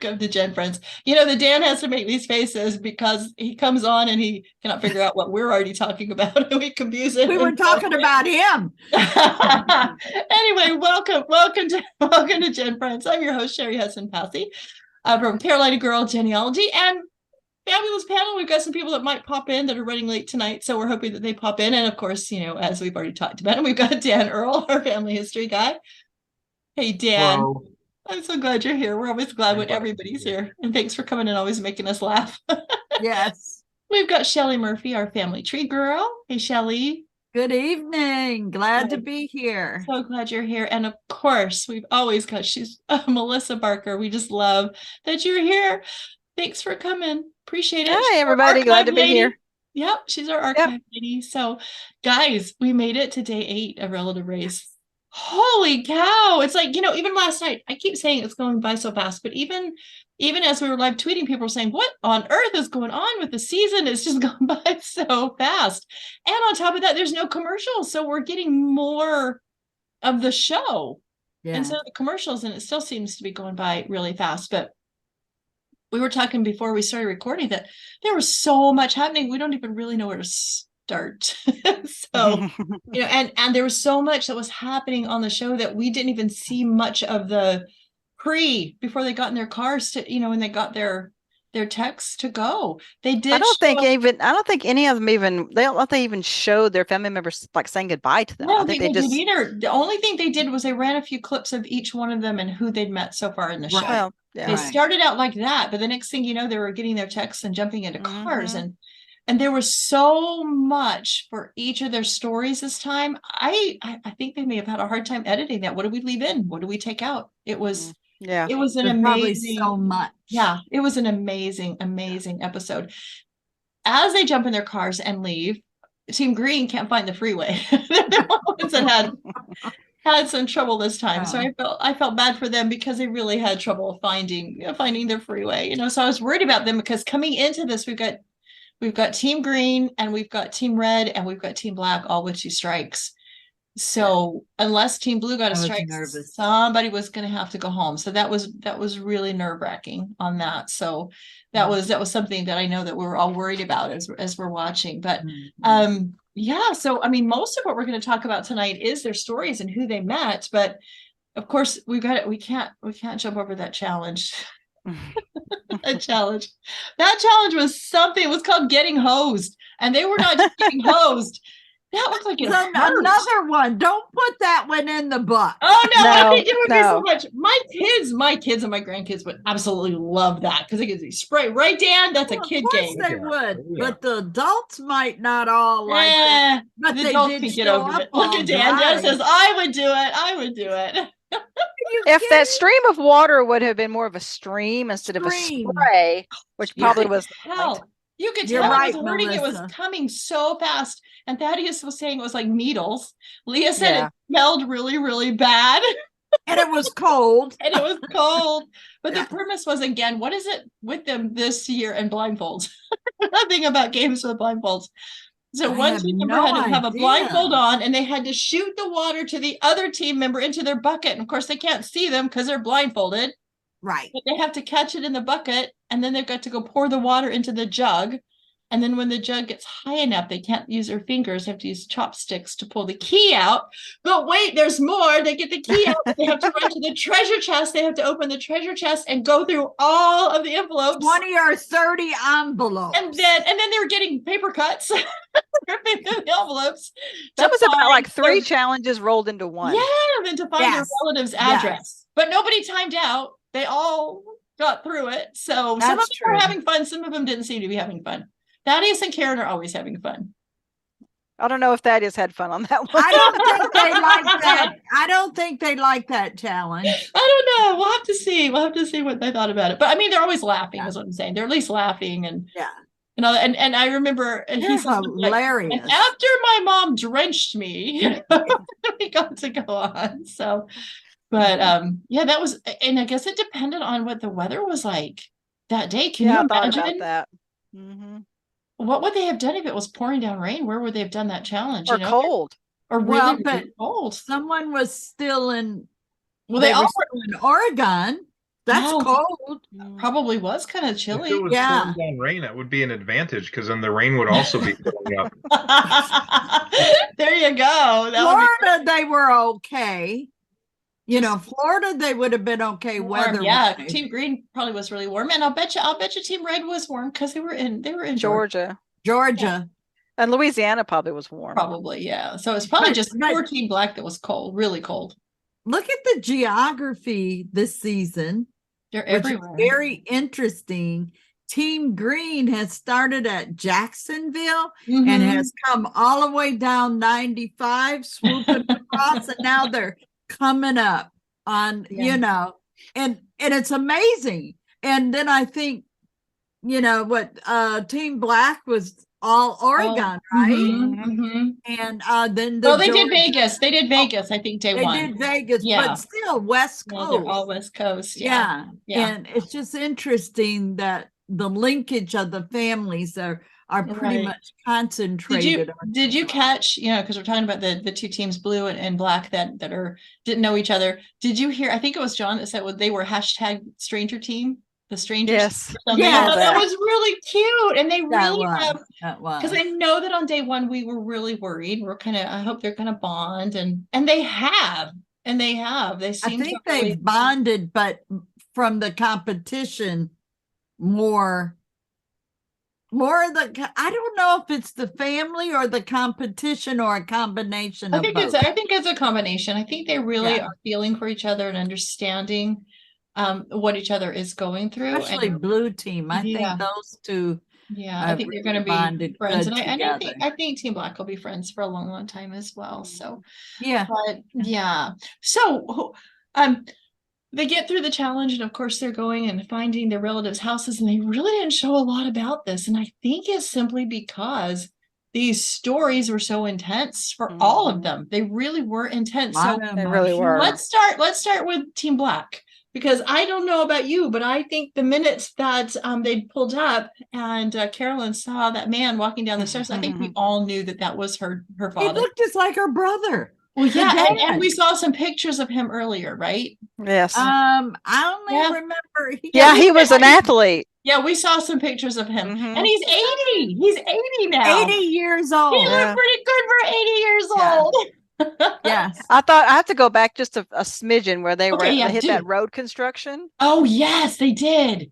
Welcome to GenFriends. The Dan has to make these faces because he comes on and he cannot figure out what we're already talking about, and we confuse it. We were talking about him. Anyway, welcome to GenFriends. I'm your host, Cheri Hudson Passey, from Carolina Girl Genealogy, and fabulous panel. We've got some people that might pop in that are running late tonight, so we're hoping that they pop in. And of course, as we've already talked about, and we've got Dan Earl, our family history guy. Hey, Dan. Hello. I'm so glad you're here. We're always glad when everybody's here. And thanks for coming and always making us laugh. Yes. We've got Shelley Murphy, our family tree girl. Hey, Shelley. Good evening. Glad to be here. So glad you're here. And of course, we've always got, she's Melissa Barker. We just love that you're here. Thanks for coming. Appreciate it. Hi, everybody. Glad to be here. Yep, she's our archive lady. So, guys, we made it to day 8 of Relative Race. Holy cow. It's like, even last night, I keep saying it's going by so fast, but even as we were live tweeting, people were saying, what on earth is going on with the season? It's just gone by so fast. And on top of that, there's no commercials. So we're getting more of the show instead of the commercials, and it still seems to be going by really fast. But we were talking before we started recording that there was so much happening. We don't even really know where to start. So, and there was so much that was happening on the show that we didn't even see much of the before they got in their cars to, when they got their texts to go. They did. I don't think any of them even showed their family members like saying goodbye to them. I don't think they did either. The only thing they did was they ran a few clips of each one of them and who they'd met so far in the show. Well, they started out like that, but the next thing you know, they were getting their texts and jumping into cars, and there was so much for each of their stories this time. I think they may have had a hard time editing that. What do we leave in? What do we take out? It was it was an amazing, so much. Yeah, it was an amazing episode. As they jump in their cars and leave, Team Green can't find the freeway. They're the ones that had some trouble this time. So I felt bad for them because they really had trouble finding their freeway. So I was worried about them because coming into this, we've got Team Green and we've got Team Red and we've got Team Black, all with 2 strikes. So unless Team Blue got a strike, somebody was going to have to go home. So that was really nerve-wracking on that. So that was something that I know that we were all worried about as we're watching. But so I mean, most of what we're going to talk about tonight is their stories and who they met. But of course, we can't jump over that challenge. That challenge was something. It was called getting hosed, and they were not just getting hosed. That looked like another one. Don't put that one in the book. Oh no, I think it would be so much. My kids and my grandkids would absolutely love that because they could spray right, Dan. That's a kid game. They would, but the adults might not all like it. But the adults can get over it. Look at Dan. Dan says, "I would do it." If that stream of water would have been more of a stream instead of a spray, which probably was hell. You could tell it was hurting. It was coming so fast. And Thaddeus was saying it was like needles. Leah said it smelled really, really bad. And it was cold. But the premise was, again, what is it with them this year and blindfolds? Nothing about games with blindfolds. So one team member had to have a blindfold on, and they had to shoot the water to the other team member into their bucket. And of course, they can't see them because they're blindfolded. Right. But they have to catch it in the bucket, and then they've got to go pour the water into the jug. And then when the jug gets high enough, they can't use their fingers. They have to use chopsticks to pull the key out. But wait, there's more. They get the key out. They have to run to the treasure chest. They have to open the treasure chest and go through all of the envelopes. 20 or 30 envelopes. And then they were getting paper cuts. Ripping through the envelopes. That was about like 3 challenges rolled into one. Yeah, and then to find their relative's address. But nobody timed out. They all got through it. So some of them were having fun. Some of them didn't seem to be having fun. Thaddeus and Karen are always having fun. I don't know if Thaddeus had fun on that one. I don't think they like that. I don't think they like that challenge. I don't know. We'll have to see. We'll have to see what they thought about it. But I mean, they're always laughing, is what I'm saying. They're at least laughing and and I remember he said, hilarious. Like, after my mom drenched me, we got to go on. So but that was, and I guess it depended on what the weather was like that day. Can you imagine about that? What would they have done if it was pouring down rain? Where would they have done that challenge? Or cold. Or really, really cold. Someone was still in. Well, they all were in Oregon. That's Wow. cold. Probably was kind of If chilly. it was pouring down rain, that would be an advantage because then the rain would also be filling up. There you go. Florida, they were okay. You know, Florida, they would have been okay weather. Yeah, Team Green probably was really warm, and I'll bet you Team Red was warm because they were in Georgia. Georgia. And Louisiana probably was warm. Probably, yeah. So it's probably just but poor Team Black that was cold, really cold. Look at the geography this season. They're everywhere. Very interesting. Team Green has started at Jacksonville and has come all the way down 95, swooping across, and now they're coming up on, you know, and it's amazing. And then I think, you know, what Team Black was all Oregon, right? And then they did Vegas. They did Vegas, I think, day one. They did Vegas, but still West Coast. They're all West Coast. Yeah. And it's just interesting that the linkage of the families are pretty much concentrated. Did you catch, you know, because we're talking about the two teams, blue and black, that didn't know each other. Did you hear, I think it was John that said they were hashtag stranger team? The strangers. Yes. Yeah, that was really cute. And they really have, that was. Because I know that on day one we were really worried. We're kind of, I hope they're going to bond, and they have. And they have. They seem I think they've bonded, but from the competition more the, I don't know if it's the family or the competition or a combination of both. I think it's a combination. I think they really are feeling for each other and understanding what each other is going through. Especially blue team. I think those two. Yeah, I think they're going to be friends, and I think Team Black will be friends for a long, long time as well. So so they get through the challenge, and of course they're going and finding their relatives' houses, and they really didn't show a lot about this, and I think it's simply because these stories were so intense for all of them. They really were intense. So they really were. Let's start with Team Black. Because I don't know about you, but I think the minutes that they pulled up and Carolyn saw that man walking down the stairs, I think we all knew that was her father. He looked just like her brother. Well, yeah, and we saw some pictures of him earlier, right? Yes. I only remember. He was an athlete. Yeah, we saw some pictures of him, and he's 80. He's 80 now. 80 years old. He looked pretty good for 80 years old. Yes. I thought I have to go back just a smidgen where they they hit that road construction. Oh yes, they did.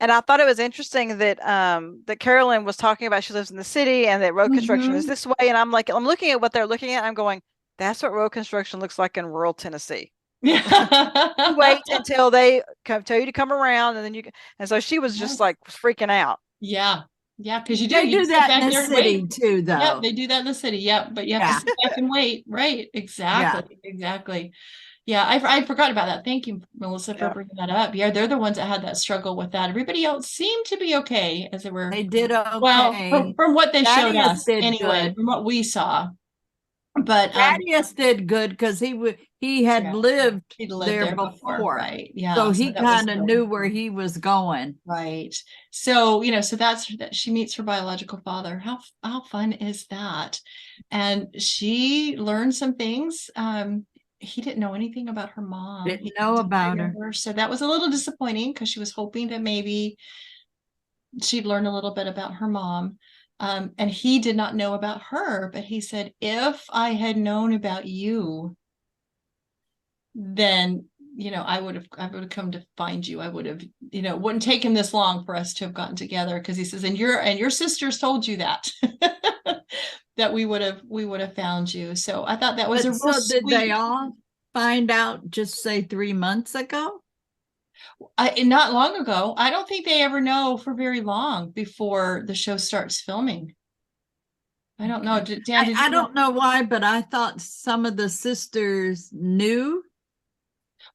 And I thought it was interesting that that Carolyn was talking about she lives in the city and that road construction is this way. And I'm looking at what they're looking at. I'm going, that's what road construction looks like in rural Tennessee. You wait until they tell you to come around, and then you. And so she was just like freaking out. Yeah. Yeah, because you do that in the city too, though. Yeah, they do that in the city. Yep, but you have to sit back and wait. Right? Exactly. Yeah, I forgot about that. Thank you, Melissa, for bringing that up. Yeah, they're the ones that had that struggle with that. Everybody else seemed to be okay as they were. They did okay. Well, from what they showed us, anyway, from what we saw. But Thaddeus did good because he had lived there before, right? Yeah, so he kind of knew where he was going, right? So so that's that. She meets her biological father. How fun is that? And she learned some things. He didn't know anything about her mom. Didn't know about her. So that was a little disappointing because she was hoping that maybe she'd learn a little bit about her mom. And he did not know about her, but he said, if I had known about you, then, I would have come to find you. I would have, it wouldn't take him this long for us to have gotten together. Cause he says, and your sisters told you that, that we would have found you. So I thought that was a real sweet. Did they all find out just say 3 months ago? Not long ago. I don't think they ever know for very long before the show starts filming. I don't know. Dan, I don't know why, but I thought some of the sisters knew.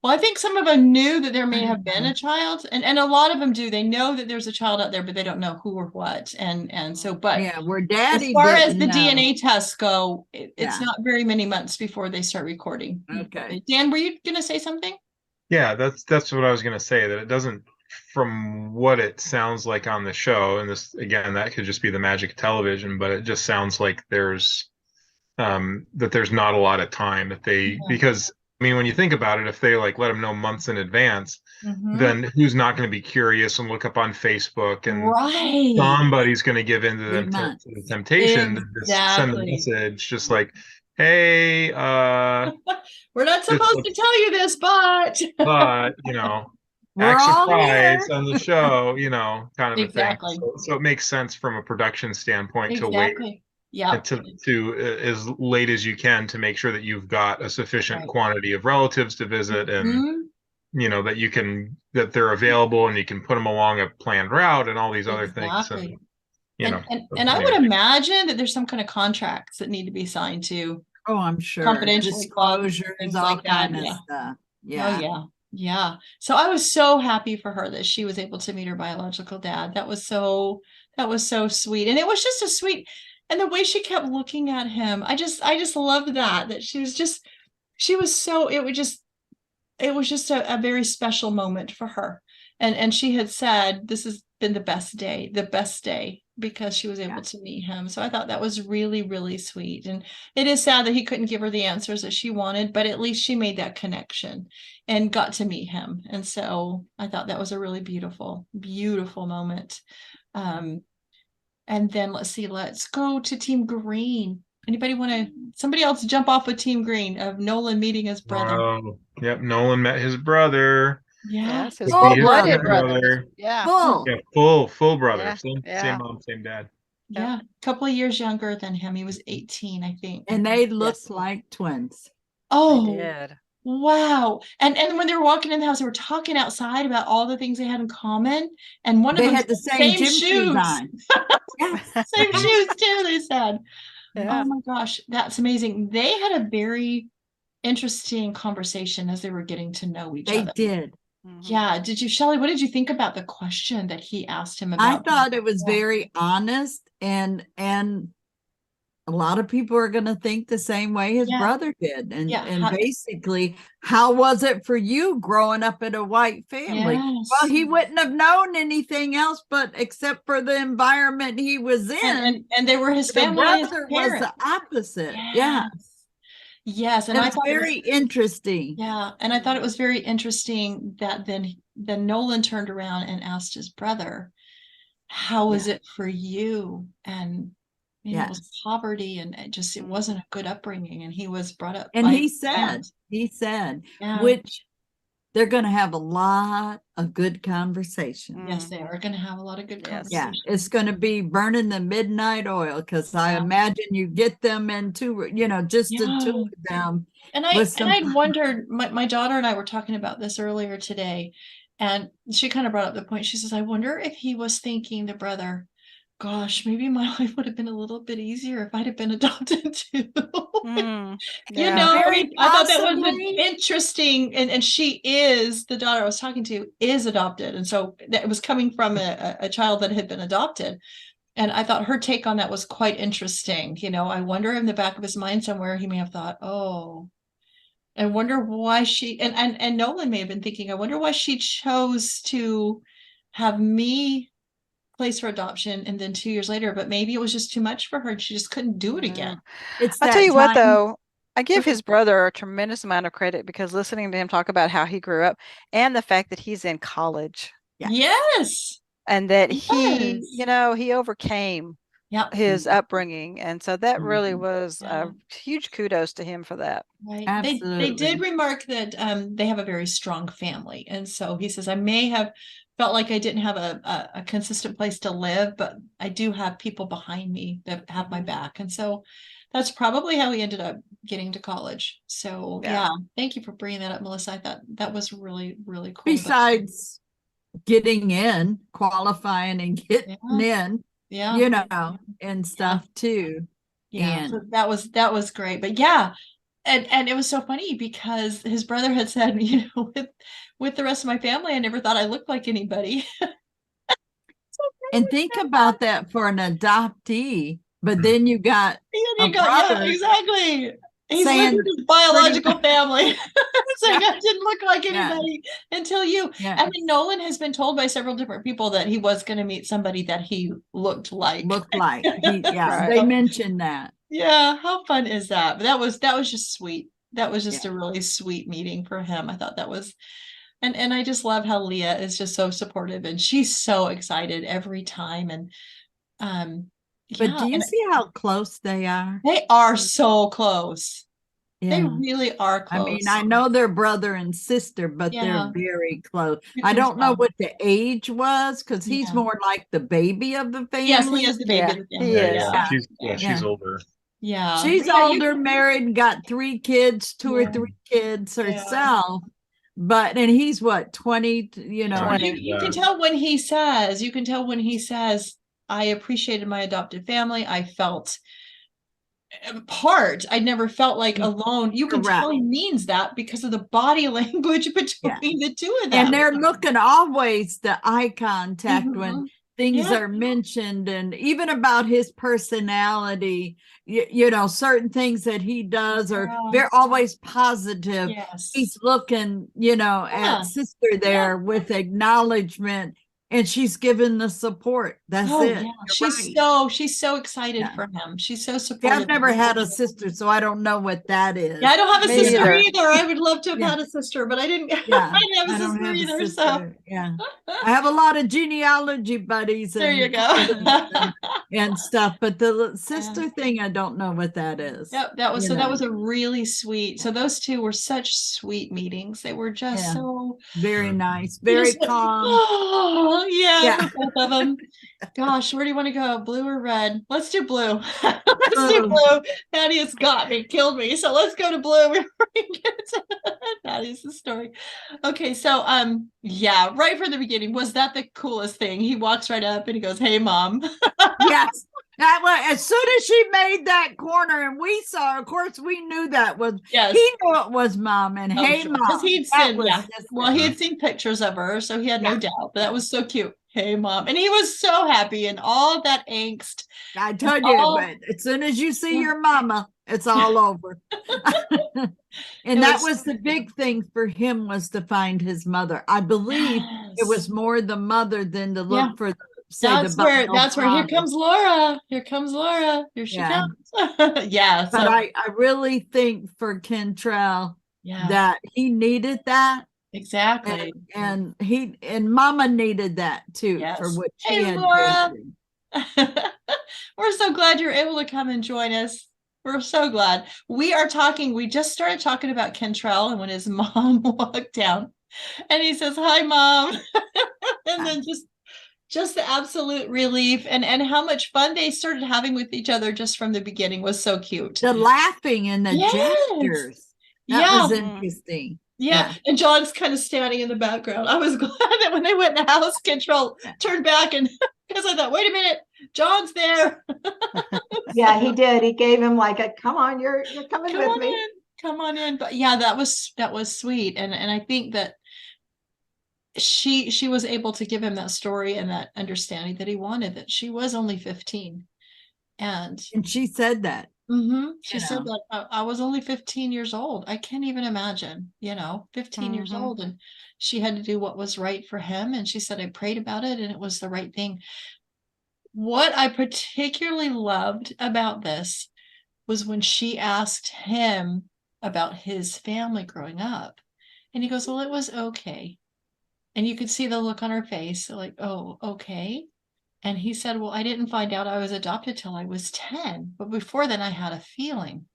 Well, I think some of them knew that there may have been a child, and a lot of them do. They know that there's a child out there, but they don't know who or what. And so, but where Daddy, as far as the DNA tests go, it's not very many months before they start recording. Okay. Dan, were you going to say something? Yeah, that's what I was going to say, that it doesn't, from what it sounds like on the show, and this, again, that could just be the magic of television, but it just sounds like there's not a lot of time that they, because, I mean, when you think about it, if they let them know months in advance, then who's not going to be curious and look up on Facebook, and Right. somebody's going to give in to Pretty to much. the temptation to just send a Exactly. message just like, hey, We're not supposed to tell you this, but you know, We're act all surprised here. on the show, you know, kind of a thing. Exactly. So it makes sense from a production standpoint to wait exactly. Yeah. to as late as you can to make sure that you've got a sufficient Right. quantity of relatives to visit, and Mhm. you know that they're available and you can put them along a planned route and all these other things. Exactly. And you know, And I would anyway. imagine that there's some kind of contracts that need to be signed to Oh, I'm sure. confidentially clause, Disclosures, things all like that. kind of Yeah. stuff. Oh Yeah. yeah. Yeah. So I was so happy for her that she was able to meet her biological dad. That was so sweet. And it was just a sweet, and the way she kept looking at him, I just loved that she was so, it was just a very special moment for her. And she had said, this has been the best day, because she was able to meet him. So I thought that was really, really sweet. And it is sad that he couldn't give her the answers that she wanted, but at least she made that connection and got to meet him. And so I thought that was a really beautiful, beautiful moment. And then let's go to Team Green. Anybody want to, somebody else jump off with Team Green of Nolan meeting his brother? Oh, yep. Nolan met his brother. Yeah. Yes, his Would be his full-blooded brother. brother. Yeah. Full. Yeah, full brother. Yeah, Same yeah. mom, same dad. Yeah. A couple of years younger than him. He was 18, I think. And they look Yes. like twins. They Oh, did. wow. And when they were walking in the house, they were talking outside about all the things they had in common. And one of They them had the same gym shoes on. Yes. Same shoes too, they said. Yeah. Oh my gosh, that's amazing. They had a very interesting conversation as they were getting to know each They other. did. Mhm. Yeah. Did you, Shelley, what did you think about the question that he asked him I about? thought it was Yeah. very honest, and a lot of people are going to think the same way his Yeah. brother did. And Yeah. and basically, how was it for you growing up in a white family? Yes. Well, he wouldn't have known anything else but except for the environment he was in. And they were his The family and his brother was parents. the opposite. Yeah. Yes. And It I was thought very interesting. yeah. And I thought it was very interesting that then Nolan turned around and asked his brother, how is it for you? And you know, it was poverty, and it wasn't a good upbringing. And he was brought up And by he his said, parents. Yeah. which they're going to have a lot of good conversation. Yes, they are going to have a lot of good Yes. conversations. Yeah, it's going to be burning the midnight oil, because I imagine you get them into, just the two of them. And with I wondered, my daughter and I were talking about this earlier today, and she kind of brought up the point. She says, I wonder if he was thinking, the brother, gosh, maybe my life would have been a little bit easier if I'd have been adopted too. Mm, You yeah. know, Very I thought that was possibly. interesting. And she is, the daughter I was talking to is adopted. And so that was coming from a child that had been adopted. And I thought her take on that was quite interesting. You know, I wonder in the back of his mind somewhere, he may have thought, oh, I wonder why she, and Nolan may have been thinking, I wonder why she chose to have me place for adoption, and then 2 years later, but maybe it was just too much for her and she just couldn't do it again. It's I'll that tell you what, time. though, I give his brother a tremendous amount of credit, because listening to him talk about how he grew up and the fact that he's in college Yeah. Yes. and that he, Yes. you know, he overcame Yep. his upbringing. And so that really was Yeah. a huge kudos to him for that. Right. Absolutely. They did remark that they have a very strong family. And so he says, I may have felt like I didn't have a consistent place to live, but I do have people behind me that have my back. And so that's probably how he ended up getting to college. So yeah, thank you for bringing that up, Melissa. I thought that was really, really cool. Besides getting in, qualifying and getting in, and stuff too. Yeah, so that was great. But yeah, and it was so funny because his brother had said, you know, with the rest of my family, I never thought I looked like anybody. And think about that for an adoptee, but then you got exactly. He's living with his biological family. Saying I didn't look like anybody until you. Yeah. I mean, Nolan has been told by several different people that he was going to meet somebody that he looked like. They mentioned that. Yeah, how fun is that? But that was just sweet. That was just a really sweet meeting for him. I thought that was And I just love how Leah is just so supportive, and she's so excited every time. And But yeah, do you and see how close they are? they are so close. They Yeah. really are I mean, close. I know they're brother and sister, but Yeah. they're very close. You I can don't know tell. what the age was, because he's Yeah. more like the baby of the Yes, family. Leah's the baby Yeah, of the he family. is. Yeah. She's Yeah. older. Yeah. She's Yeah, you older, can- married, got 3 kids, 2 or Yeah. 3 kids Yeah. herself. But and he's what, 20, you know. 20. You can tell when he says, I appreciated my adopted family. I felt part. I never felt like alone. You can Correct. tell he means that because of the body language Yeah. between the two of them. And they're looking always the eye contact when Mhm. things Yeah. are mentioned, and even about his personality, you know, certain things that he does, or Yeah. they're always positive. Yes. He's looking, you know, Yeah. at sister there with acknowledgement, and she's given the support. That's Oh it. yeah. You're right. She's so excited Yeah. for him. She's so See, supportive. I've never had a sister, so I don't know what that is. Yeah, I don't have a Me sister either. either. I would love to have Yeah. had a sister, but I didn't. Yeah, I didn't have a I don't sister have a either. So sister. Yeah, I have a lot of genealogy buddies there you and go. and stuff, but the sister thing, I don't know what that is. Yep, that was You so. That know. was a really sweet. So those two were such sweet meetings. They were just Yeah. so Very nice, you very just went, calm. oh yeah, Yeah. for both of them. Gosh, where do you want to go? Blue or red? Let's do blue. Let's do blue. Thaddeus got me, killed me. So let's go to blue before we get to Thaddeus' story. Okay, so yeah, right from the beginning, was that the coolest thing? He walks right up and he goes, "Hey, mom." Yes. That was, as soon as she made that corner and we saw, of course, we knew that was, Yes. he knew it was mom, and Oh, hey, sure. mom. Because he'd That seen, was yeah. just Well, it. he had seen pictures of her, so he had no Yeah. doubt. But that was so cute. Hey, mom. And he was so happy, and all that angst. I told you, but as soon as you see your mama, it's all over. And that was the big thing for him, was to find his mother. I believe it was more the mother than to look for that's where here comes Laura. Here comes Laura. Here she comes. Yeah. But I really think for Kentrell that he needed that. Exactly. And mama needed that too, for what she had Laura. We're so glad you're able to come and join us. We're so glad. We just started talking about Kentrell, and when his mom walked down and he says, "Hi, mom." And then just the absolute relief, and how much fun they started having with each other just from the beginning was so cute. The laughing and the gestures. That was interesting. Yeah. And John's kind of standing in the background. I was glad that when they went in the house, Kentrell turned back, and because I thought, wait a minute, John's there. Yeah, he did. He gave him like a, come on, you're coming with me. Come on in. But yeah, that was sweet. And I think that she was able to give him that story and that understanding that he wanted, that she was only 15. And she said that. She said that I was only 15 years old. I can't even imagine, 15 years old, and she had to do what was right for him. And she said, I prayed about it and it was the right thing. What I particularly loved about this was when she asked him about his family growing up. And he goes, well, it was okay. And you could see the look on her face, like, oh, okay. And he said, well, I didn't find out I was adopted till I was 10. But before then, I had a feeling.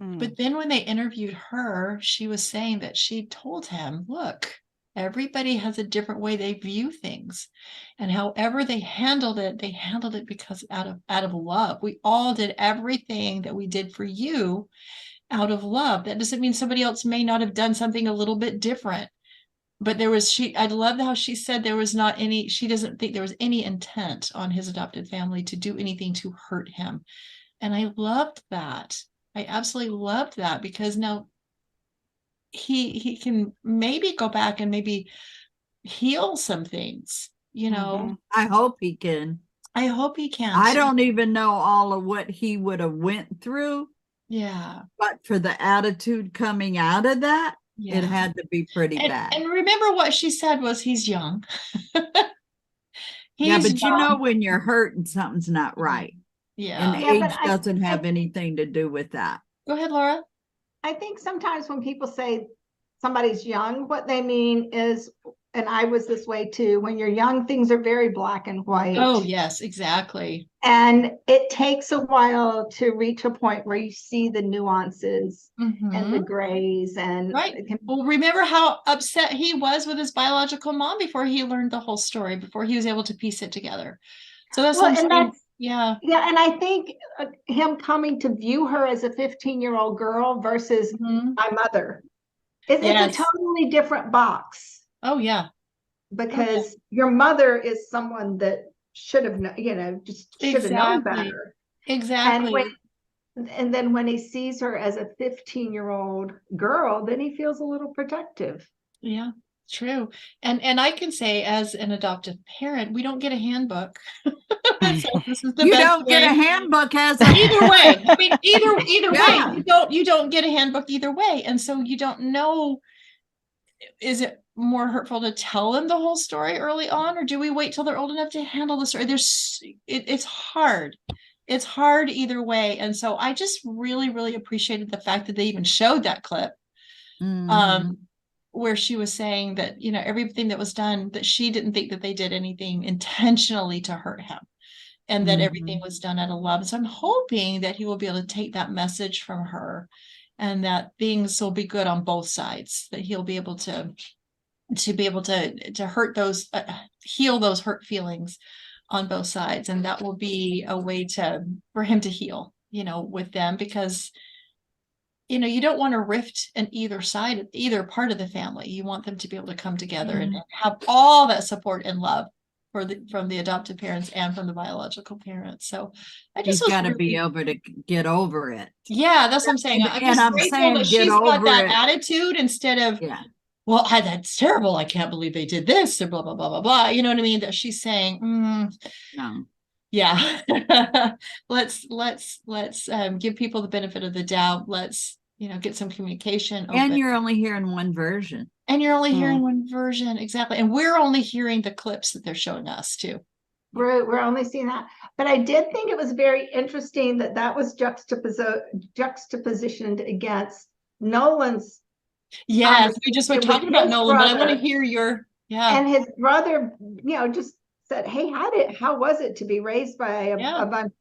But then when they interviewed her, she was saying that she told him, look, everybody has a different way they view things. And however they handled it because out of love. We all did everything that we did for you out of love. That doesn't mean somebody else may not have done something a little bit different. But I love how she said she doesn't think there was any intent on his adopted family to do anything to hurt him. And I loved that. I absolutely loved that, because now he can maybe go back and maybe heal some things, I hope he can. I hope he can. I don't even know all of what he would have went through. Yeah. But for the attitude coming out of that, it had to be pretty bad. And remember what she said was, he's young. But young. When you're hurt and something's not right. Yeah. And age doesn't have anything to do with that. Go ahead, Laura. I think sometimes when people say somebody's young, what they mean is, and I was this way too, when you're young, things are very black and white. Oh, yes, exactly. And it takes a while to reach a point where you see the nuances and the grays. And right. Well, remember how upset he was with his biological mom before he learned the whole story, before he was able to piece it together. So that's what I'm saying. Yeah. Yeah. And I think him coming to view her as a 15-year-old girl versus my mother, it's a totally different box. Oh, yeah. Because your mother is someone that should have known, just should have known better. Exactly. And then when he sees her as a 15-year-old girl, then he feels a little protective. Yeah, true. And I can say, as an adoptive parent, we don't get a handbook. So this is the You best don't get a handbook as either way. I mean, either way, you don't get a handbook either way. And so you don't know, is it more hurtful to tell them the whole story early on, or do we wait till they're old enough to handle the story? It's hard. It's hard either way. And so I just really, really appreciated the fact that they even showed that clip, where she was saying that, everything that was done, that she didn't think that they did anything intentionally to hurt him, and that everything was done out of love. So I'm hoping that he will be able to take that message from her, and that things will be good on both sides, that he'll be able to hurt those, heal those hurt feelings on both sides. And that will be a way for him to heal, with them, because, you don't want to rift in either side, either part of the family. You want them to be able to come together and have all that support and love from the adoptive parents and from the biological parents. So I just got to be able to get over it. Yeah, that's what I'm saying. I'm grateful that she's got that attitude instead of, well, that's terrible, I can't believe they did this, or blah, blah, blah, blah, blah. You know what I mean? That she's saying, no. Yeah, let's give people the benefit of the doubt. Let's, get some communication open. And you're only hearing one version. Exactly. And we're only hearing the clips that they're showing us too. We're only seeing that. But I did think it was very interesting that was juxtapositioned against Nolan's. Yes, we just were talking about Nolan, but I want to hear And his brother, just said, hey, how was it to be raised by a bunch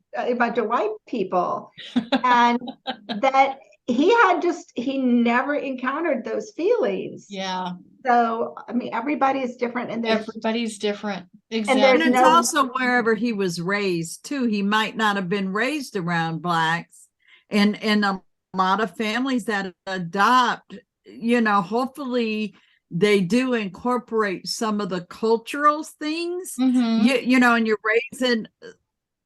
of white people? And that he never encountered those feelings. Yeah. So, I mean, everybody is different. And everybody's different. Exactly. And it's also wherever he was raised too. He might not have been raised around blacks, and a lot of families that adopt, hopefully they do incorporate some of the cultural things, and you're raising,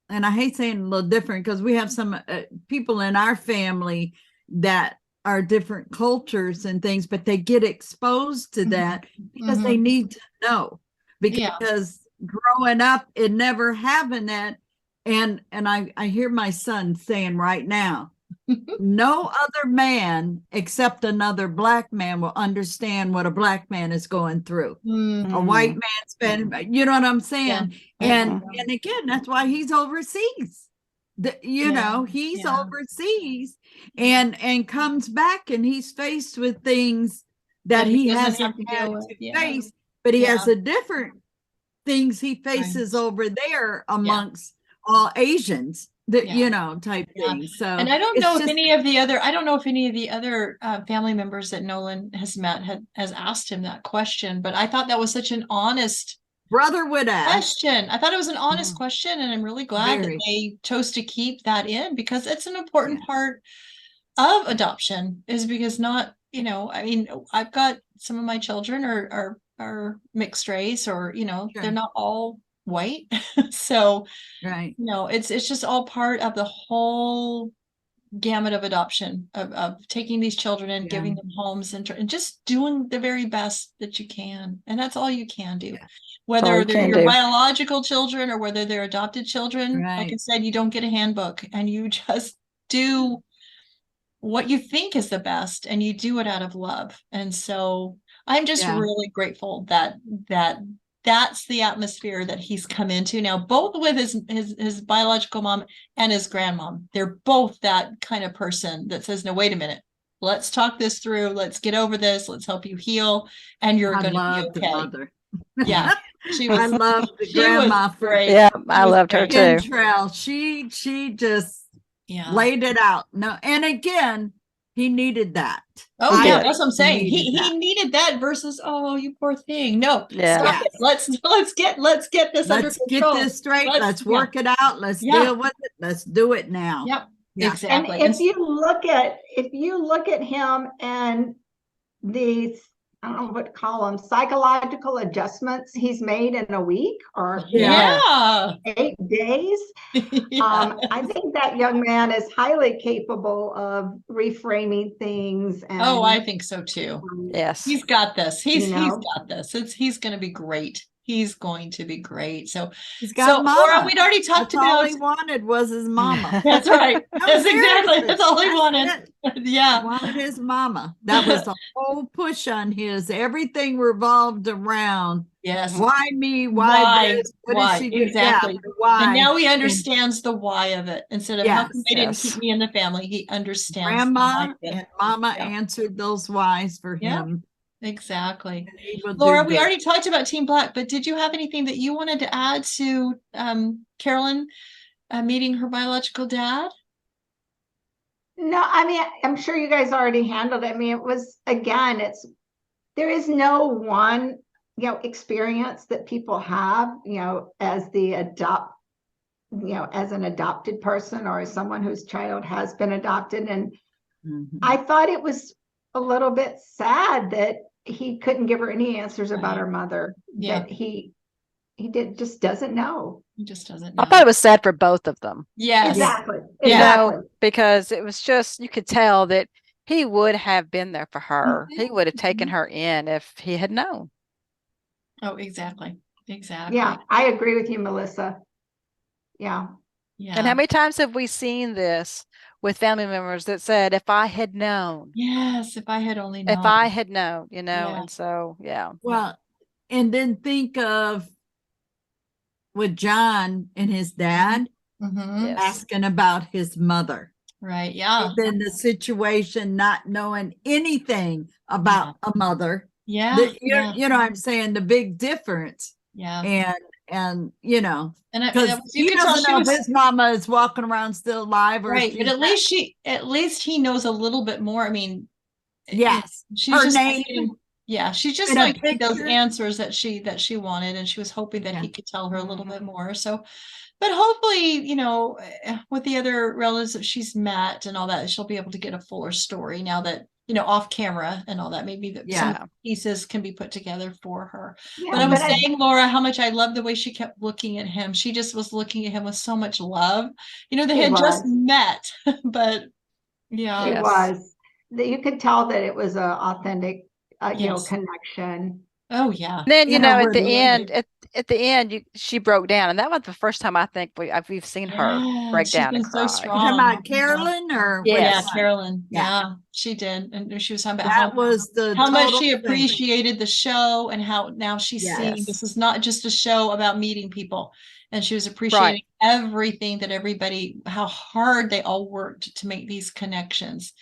and I hate saying a little different, because we have some people in our family that are different cultures and things, but they get exposed to that because they need to know, because growing up and never having that. And I hear my son saying right now, no other man except another black man will understand what a black man is going through. A white man's been, you know what I'm saying? And again, that's why he's overseas. He's overseas and comes back, and he's faced with things that he hasn't had to face, but he has a different things he faces over there amongst all Asians, type things. So, and I don't know if any of the other family members that Nolan has met has asked him that question, but I thought that was such an honest brother would ask question. I thought it was an honest question, and I'm really glad that they chose to keep that in, because it's an important part of adoption, is because not, I mean, I've got some of my children are mixed race, or, they're not all white. So, it's just all part of the whole gamut of adoption, of taking these children and giving them homes and just doing the very best that you can. And that's all you can do. Whether they're your biological children or whether they're adopted children, like I said, you don't get a handbook, and you just do what you think is the best, and you do it out of love. And so I'm just really grateful that that's the atmosphere that he's come into now, both with his biological mom and his grandmom. They're both that kind of person that says, no, wait a minute. let's talk this through. Let's get over this. Let's help you heal. And you're I going to be love the okay. mother. Yeah. She was, I love the she was grandma for great. Yeah, She I was loved her great. too. Trail. She just Yeah. laid it out. No, and again, he needed that. Oh He yeah, did. that's what I'm saying. He needed He needed that versus, oh, you poor thing. No, Yeah. stop it. Let's get this under Let's control. get this straight. Let's work it out. Let's Yeah. deal with it. Let's do it now. Yep. Yeah. Exactly. And if you look at him and these, I don't know what to call them, psychological adjustments he's made in a week or Yeah. 8 days. Yeah. I think that young man is highly capable of reframing things. And, Oh, I think so too. Yes. He's got this. He's You know. got this. He's going to be great. He's going to be great. So He's got mama. Laura, we'd already talked That's all about. he wanted was his mama. That's right. No, That's exactly. seriously. That's all he That's wanted. it. Yeah. He wanted his mama. That was the whole push on his. Everything revolved around. Yes. Why me? Why this? What Why? did she do? Exactly. Yeah, why? And now he understands the why of it. Instead of how come they didn't keep me in the family, he understands. Grandma and mama answered those whys for him. Exactly. Laura, we already talked about Team Black, but did you have anything that you wanted to add to Carolyn meeting her biological dad? No, I mean, I'm sure you guys already handled it. I mean, it was, again, there is no one, experience that people have, as as an adopted person or as someone whose child has been adopted. And I thought it was a little bit sad that he couldn't give her any answers about her mother. Yeah. That he just doesn't know. He just doesn't know. I thought it was sad for both of them. Yes. Exactly. Yeah. Because it was just, you could tell that he would have been there for her. He would have taken her in if he had known. Oh, exactly. Exactly. Yeah, I agree with you, Melissa. Yeah. Yeah. And how many times have we seen this with family members that said, if I had known. Yes, if I had only known. If I had known, and so, yeah. Well, and then think of with John and his dad asking about his mother. Right. Yeah. And then the situation, not knowing anything about a mother. Yeah. You know what I'm saying? The big difference. Yeah. And because he doesn't know if his mama is walking around still alive or right. But at least he knows a little bit more. I mean, yes, she's her just name. She's just like those answers that she wanted, and she was hoping that he could tell her a little bit more. So, but hopefully, with the other relatives that she's met and all that, she'll be able to get a fuller story now that, off camera and all that. Maybe that some pieces can be put together for her. Yeah, but I was saying, Laura, how much I love the way she kept looking at him. She just was looking at him with so much love. They had just met, but yeah. It was. You could tell that it was an authentic connection. Oh yeah. Then at the end, she broke down, and that was the first time I think we've seen her break down and cry. So strong. Talking about Carolyn, or yeah, Carolyn. Yeah, she did, and she was talking about how much she appreciated the show, and how now she's seeing this is not just a show about meeting people, and she was appreciating everything that how hard they all worked to make these connections,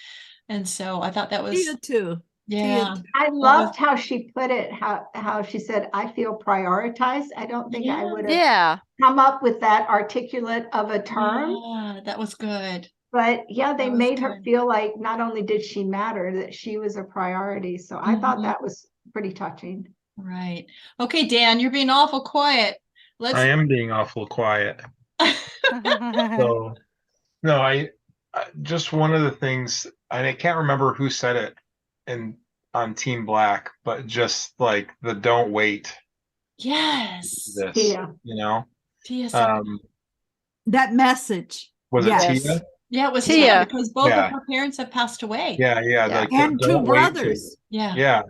and so I thought that was too. Yeah, I loved how she put it, how she said, I feel prioritized. I don't think I would have come up with that articulate of a term. Yeah, that was good. But they made her feel like not only did she matter, that she was a priority. So I thought that was pretty touching. Right. Okay, Dan, you're being awful quiet. I am being awful quiet. So, no, I just one of the things, I can't remember who said it on Team Black, but just like the don't wait. Yes. Tia. Tia that message. Was it Tia? Yeah, it was Tia, because both of her parents have passed away. Yeah. Like, and two brothers. Yeah.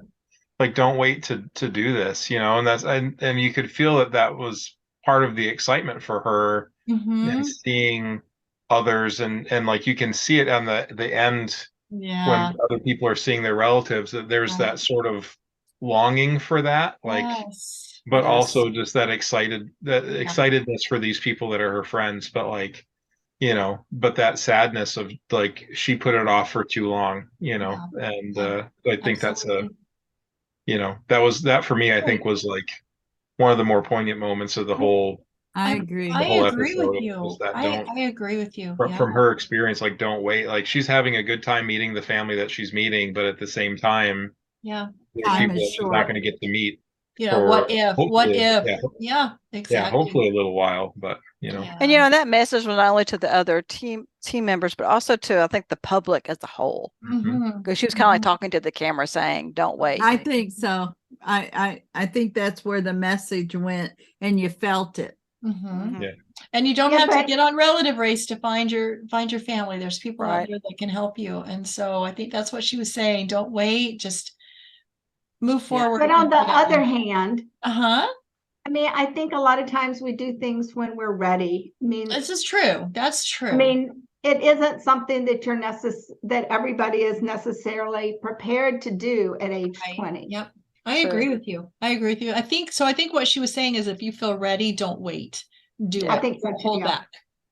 Like, don't wait to do this, and that's and you could feel that was part of the excitement for her and seeing others, and like you can see it on the end. Yeah. When other people are seeing their relatives, that there's that sort of longing for that, but also just that excitedness for these people that are her friends. But like, you know, but that sadness of like, she put it off for too long, you know, and I think that's you know, that for me, I think was like one of the more poignant moments of the whole I agree. I agree episode with you. was that I agree with you. from her experience, like, don't wait. Like, she's having a good time meeting the family that she's meeting, but at the same time, Yeah. there's Time people is that she's not short. going to get to meet You know, for what if? hopefully, Yeah, exactly. hopefully a little while, but you know. And you know, that message was not only to the other team members, but also to, I think, the public as a whole. Mhm. Because she was kind of like talking to the camera, saying, "Don't wait." I think so. I think that's where the message went, and you felt it. Mhm. Yeah. And you don't Yeah, have to but- get on Relative Race to find your family. There's people out Right. there that can help you. And so I think that's what she was saying. Don't wait, just move forward. But on the other hand, uh-huh. I mean, I think a lot of times we do things when we're ready. I mean, This is true. That's true. I mean, it isn't something that that everybody is necessarily prepared to do at age Right. 20. Yep. I True. agree with you. I agree with you. I think what she was saying is, if you feel ready, don't wait. Do Yeah. it. I think so Don't too, hold yeah. back.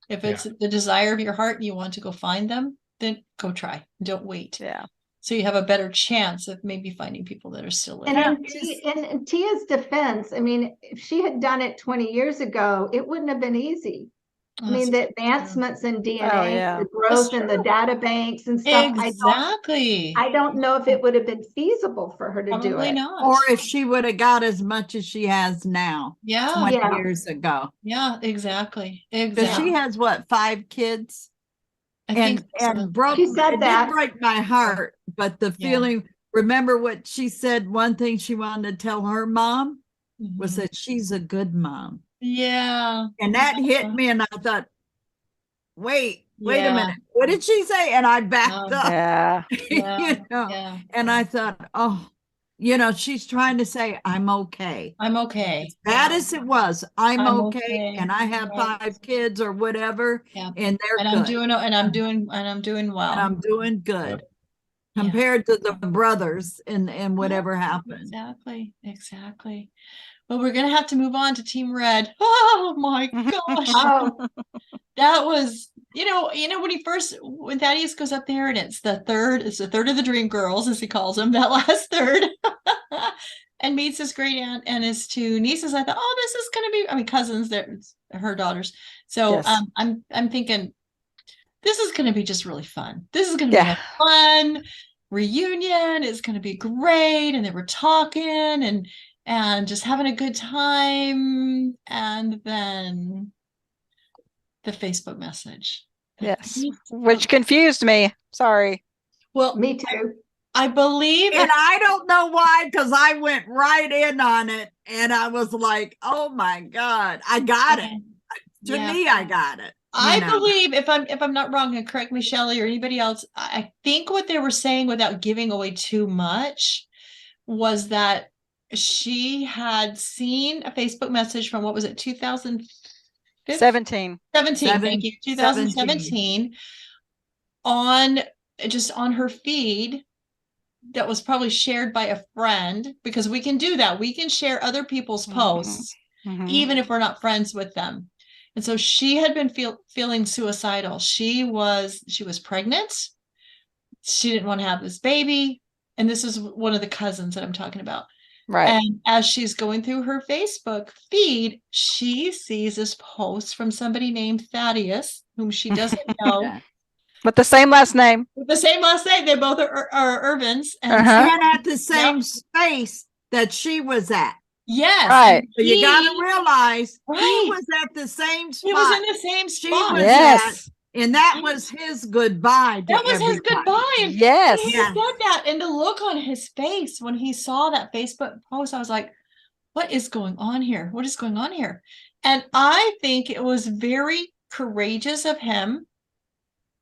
If it's the desire of your heart and you want to go find them, then go try. Don't wait. Yeah. So you have a better chance of maybe finding people that are still And living. in Tia's defense, I mean, if she had done it 20 years ago, it wouldn't have been easy. I mean, the advancements in DNA, yeah. the growth in the data banks and stuff, Exactly. I don't know if it would have been feasible for her to do Probably it. not. Or if she would have got as much as she has now Yeah. 20 Yeah. years ago. Yeah, exactly. Because Exactly. she has what, 5 kids? I think And broke, She said it that. did break my heart, but the Yeah. feeling, remember what she said, one thing she wanted to tell her mom was Mhm. that she's a good mom. Yeah. And that hit me, and I thought, wait a Yeah. minute, what did she say? And I backed up. Yeah. Yeah. You know, Yeah. and I thought, oh, you know, she's trying to say, I'm okay. I'm okay. As bad as it was, I'm I'm okay, okay. and I have Right. 5 kids or whatever, Yeah. and they're And good. I'm doing well. And I'm doing good Yeah. compared to the brothers and whatever happened. Exactly. Exactly. Well, we're gonna have to move on to Team Red. Oh my gosh. Oh, That was, when Thaddeus goes up there and it's the third of the Dream Girls, as he calls them, that last third, and meets his great aunt and his 2 nieces. I thought, oh, this is gonna be, I mean, cousins, they're her daughters. So Yes. I'm thinking this is gonna be just really fun. This is gonna be Yeah. a fun reunion. It's gonna be great. And they were talking and just having a good time. And then the Facebook message. Yes. Which confused me. Sorry. Well, me too. I believe And I don't know why, because I went right in on it, and I was like, oh my God, I got it. To me, I got it. I believe, if I'm not wrong, and correct me, Shelley, or anybody else, I think what they were saying, without giving away too much, was that she had seen a Facebook message from, what was it, 17. 17, thank you, 2017, on her feed, that was probably shared by a friend, because we can do that. We can share other people's posts, even if we're not friends with them. And so she had been feeling suicidal. She was pregnant. She didn't want to have this baby. And this is one of the cousins that I'm talking about. Right. And as she's going through her Facebook feed, she sees this post from somebody named Thaddeus, whom she doesn't know. With the same last name. With the same last name. They both are Irvins. And And at the same space that she was at. Yes. Right. So you got to realize Right. he was at the same spot. He was in the same She spot. was Yes. and that was his goodbye. That was his goodbye. And Yes. he said that, and the look on his face when he saw that Facebook post, I was like, what is going on here? What is going on here? And I think it was very courageous of him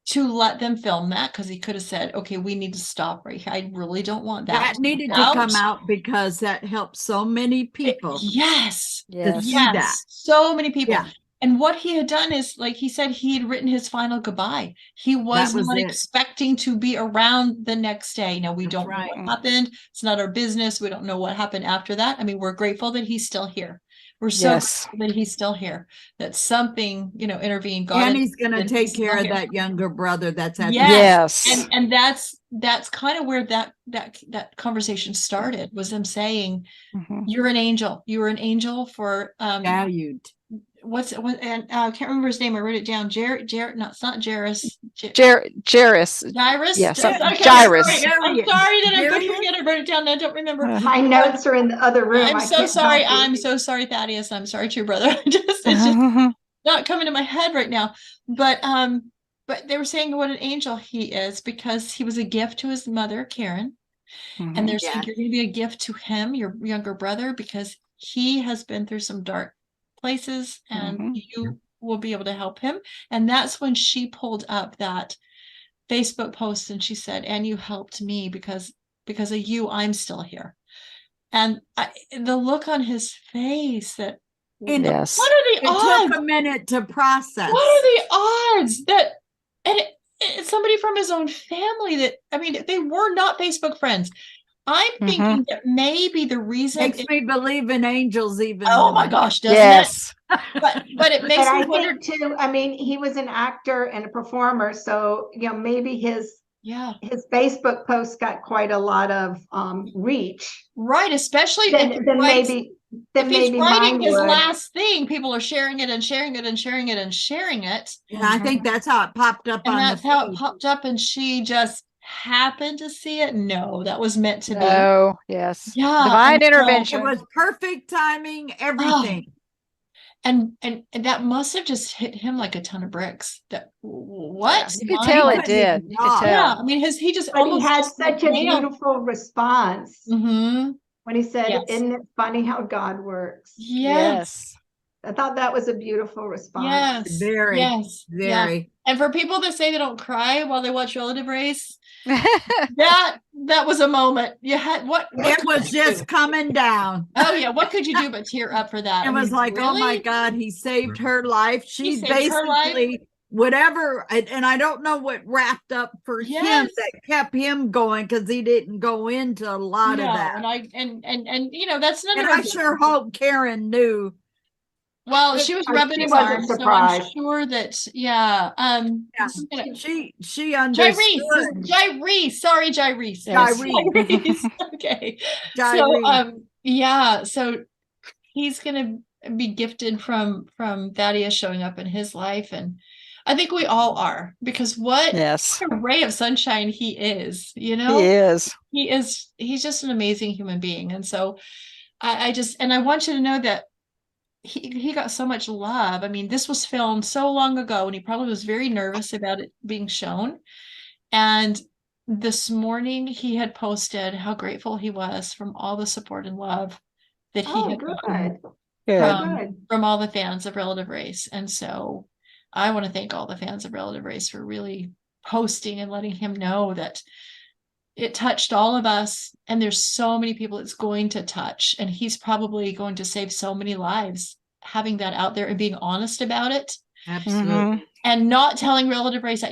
to let them film that, because he could have said, okay, we need to stop right here. I really don't want that. That needed to come out, because that helped so many people. Yes. To see Yes. that. So many people. Yeah. And what he had done is, like he said, he had written his final goodbye. He was not expecting to be around the next day. Now, we don't know what happened. It's not our business. We don't know what happened after that. I mean, we're grateful that he's still here. We're so Yes. grateful that he's still here, that something, intervened. God And he's going to and take he's care still of here. that younger brother that's at Yes. And that's kind of where that conversation started, was them saying, you're an angel. You were an angel for valued. And I can't remember his name. I wrote it down. Jairus. Jairus. Jairus. Yeah, Okay, Jairus. I'm sorry that I'm butchering it. I wrote it down. I don't remember. My notes are in the other room. I'm I so can't sorry. help you. I'm so sorry, Thaddeus. I'm sorry, true brother. It's just not coming to my head right now. But they were saying what an angel he is, because he was a gift to his mother, Karen. And they're saying you're going to be a gift to him, your younger brother, because he has been through some dark places, and you will be able to help him. And that's when she pulled up that Facebook post and she said, and you helped me because of you, I'm still here. And the look on his face, that Yes. what are the odds? It took a minute to process. What are the odds that, and it's somebody from his own family that, I mean, they were not Facebook friends. I'm thinking that maybe the reason makes me believe in angels even oh more. my gosh, doesn't it? But it makes But me I wonder think too, I mean, he was an actor and a performer, so maybe his Facebook post got quite a lot of reach. Right, especially then maybe he's writing his would. last thing, people are sharing it and sharing it and sharing it and sharing it. And I think that's how it popped up and on that's how it popped up, and she just happened to see it. No, that was meant to be. Oh, yes. Yeah. Divine intervention. It was perfect timing, everything. And that must have just hit him like a ton of bricks. That what? You could tell it did. You could tell. Yeah, I mean, he just But almost he had such a beautiful response when he said, "Isn't it funny how God works?" Yes. I thought that was a beautiful response. Yes. Very. Yeah. And for people that say they don't cry while they watch Relative Race, that was a moment. You had what it was just coming down. Oh yeah, what could you do but tear up for that? It was like, really? Oh my God, he saved her life. She basically whatever, and I don't know what wrapped up for him that kept him going, because he didn't go into a lot of that. And that's another. And I sure hope Karen knew. Well, she was rubbing his arm, so I'm sure that she understood. Jairus, sorry, Jairus. Okay. Jairus. So he's gonna be gifted from Thaddeus showing up in his life, and I think we all are, because what a ray of sunshine he is. He is. He's just an amazing human being, and so I want you to know that he got so much love. I mean, this was filmed so long ago, and he probably was very nervous about it being shown. And this morning he had posted how grateful he was from all the support and love that he had gotten from all the fans of Relative Race. And so I want to thank all the fans of Relative Race for really posting and letting him know that it touched all of us, and there's so many people it's going to touch, and he's probably going to save so many lives having that out there and being honest about it. Absolutely. And not telling Relative Race.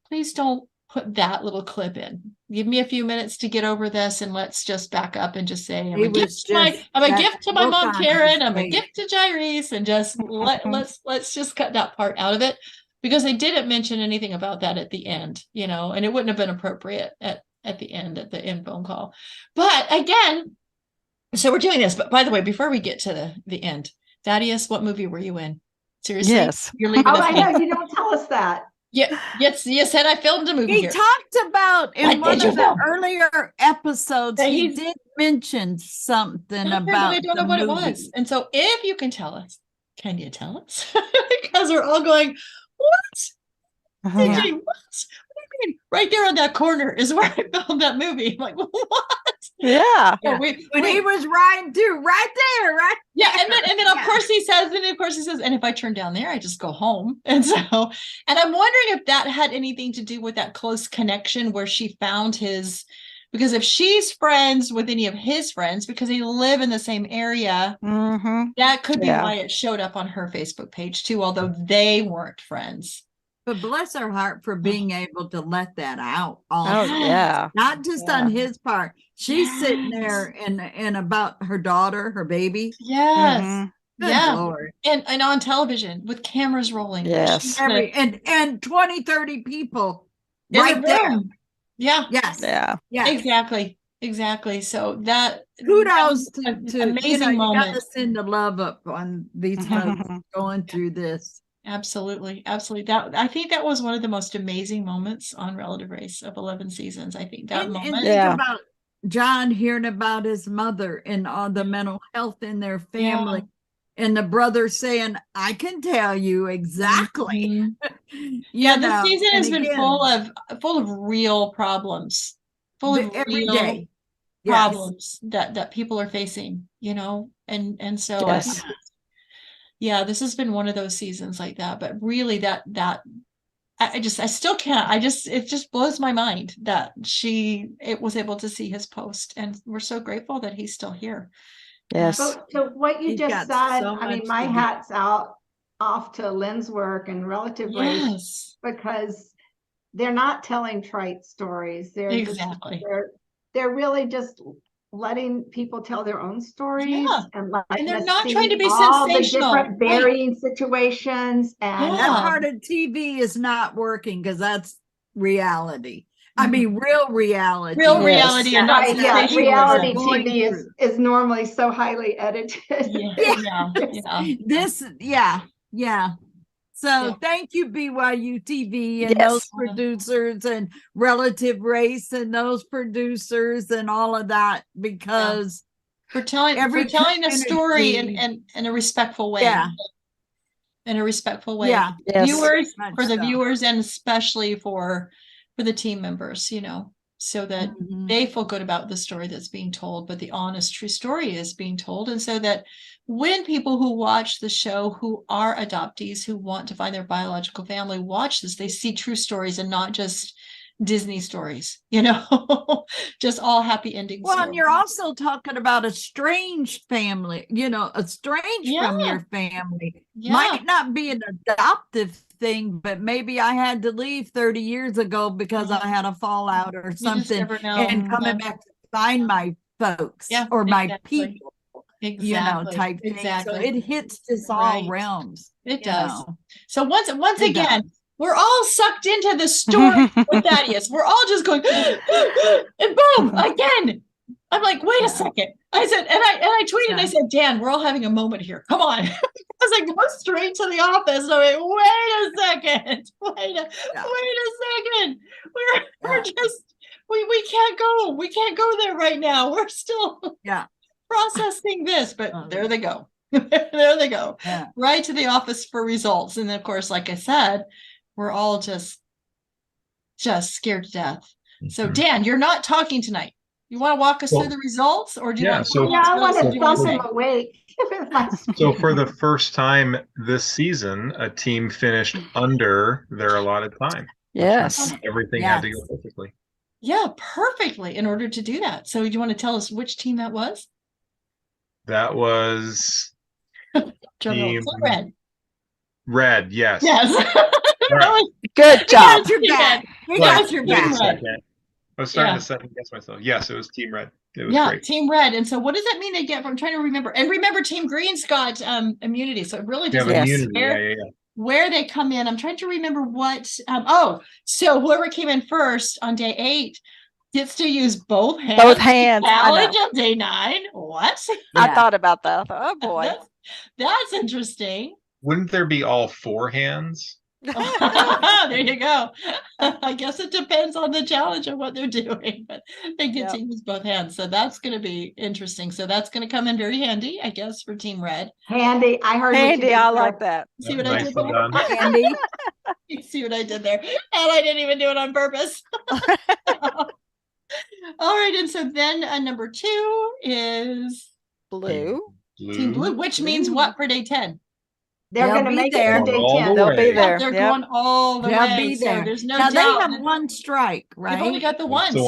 Please don't put that little clip in. Give me a few minutes to get over this, and let's just back up and just say, I'm a gift to my mom, Karen. I'm a gift to Jairus, and just let's just cut that part out of it, because they didn't mention anything about that at the end, and it wouldn't have been appropriate at the end phone call. But again, so we're doing this. But by the way, before we get to the end, Thaddeus, what movie were you in? Seriously? Yes. You're leaving I know, you don't tell us that. Yeah, yes, you said I filmed a movie. He here. talked about in one of the earlier episodes, he did mention something about I don't know what it was. And so if you can tell us, can you tell us? Because we're all going, what? CJ, what? Right there on that corner is where I filmed that movie. I'm like, what? Yeah. When he was riding through right there, right? Yeah. And then of course he says, and if I turn down there, I just go home. And so, and I'm wondering if that had anything to do with that close connection where she found his, because if she's friends with any of his friends, because they live in the same area, that could be why it showed up on her Facebook page too, although they weren't friends. But bless her heart for being able to let that out. Not just on his part. She's sitting there and about her daughter, her baby. Yes. Good Yeah. Lord. And on television with cameras rolling. Yes. She's And 20, 30 people in right the there. room. Yeah. Yes. Yeah. Yes. Exactly. So that Kudos that was to an amazing you moment. gotta send the love up on these folks going through this. Absolutely. That I think that was one of the most amazing moments on Relative Race of 11 seasons. I think that And moment. think Yeah. about John hearing about his mother and all the mental health in their family. And the brother saying, I can tell you exactly. Yeah, this season and has been again, full of real problems. Full of every real day. problems that people are facing, and so I Yes. think this has been one of those seasons like that. But really that I still can't. It just blows my mind that it was able to see his post, and we're so grateful that he's still here. Yes. So what you He's just got said, so I mean, much my to do. hat's off to Lynn's work and Relative Race, Yes, because they're not telling trite stories. exactly. They're really just letting people tell their own stories, Yeah. and they're not trying to be all the sensational. different varying situations. And Yeah. That part of TV is not working because that's reality. I mean, real reality. Real Yes. reality and not right, yeah, sensational. reality Going TV through. is normally so highly edited. Yeah. So thank you, BYU TV and Yes. those producers and Relative Race and those producers and all of that, because for telling a story in a respectful way. Yeah. In a respectful way. Yeah. Viewers, Much for the so. viewers, and especially for the team members, so that they feel good about the story that's being told, but the honest, true story is being told. And so that when people who watch the show, who are adoptees, who want to find their biological family, watch this, they see true stories and not just Disney stories, just all happy endings. Well, and you're also talking about a strange family, estranged from your family. Might not be an adoptive thing, but maybe I had to leave 30 years ago because I had a fallout or something, and coming back to find my folks or my people, type thing. So it hits this all realms. It does. So once again, we're all sucked into the story with Thaddeus. We're all just going, and boom, again. I'm like, wait a second. I said, and I tweeted, I said, Dan, we're all having a moment here. Come on. I was like, go straight to the office. And I'm like, wait a second. Wait a second. We're just, we can't go. We can't go there right now. We're still processing this, but there they go. There they go. Right to the office for results. And of course, like I said, we're all just scared to death. So Dan, you're not talking tonight. You want to walk us through the results, or do you want to? I want to thump him awake. So for the first time this season, a team finished under their allotted time. Yes. Everything had to go perfectly. Yeah, perfectly in order to do that. So do you want to tell us which team that was? That was Team Red, yes. Yes. Right. Good job. We got your back. I was starting to second guess myself. Yes, it was Team Red. It was great. Team Red. And so what does that mean they get? I'm trying to remember. And remember, Team Green's got immunity. So it really doesn't where they come in. I'm trying to remember what. So whoever came in first on day 8 gets to use both hands. Both hands. Challenge on day 9. What? I thought about that. I thought, oh boy. That's interesting. Wouldn't there be all 4 hands? There you go. I guess it depends on the challenge of what they're doing, but they get to use both hands. So that's going to be interesting. So that's going to come in very handy, I guess, for Team Red. Handy. I heard handy. I like that. See what I did there? Handy. You see what I did there? And I didn't even do it on purpose. All right. And so then number 2 is Blue. Team Blue, which means what for day 10? They're going to make it to day 10. They'll be there. They're going all the way. Be there. So there's no now doubt. They have one strike, right? They've only got the one. So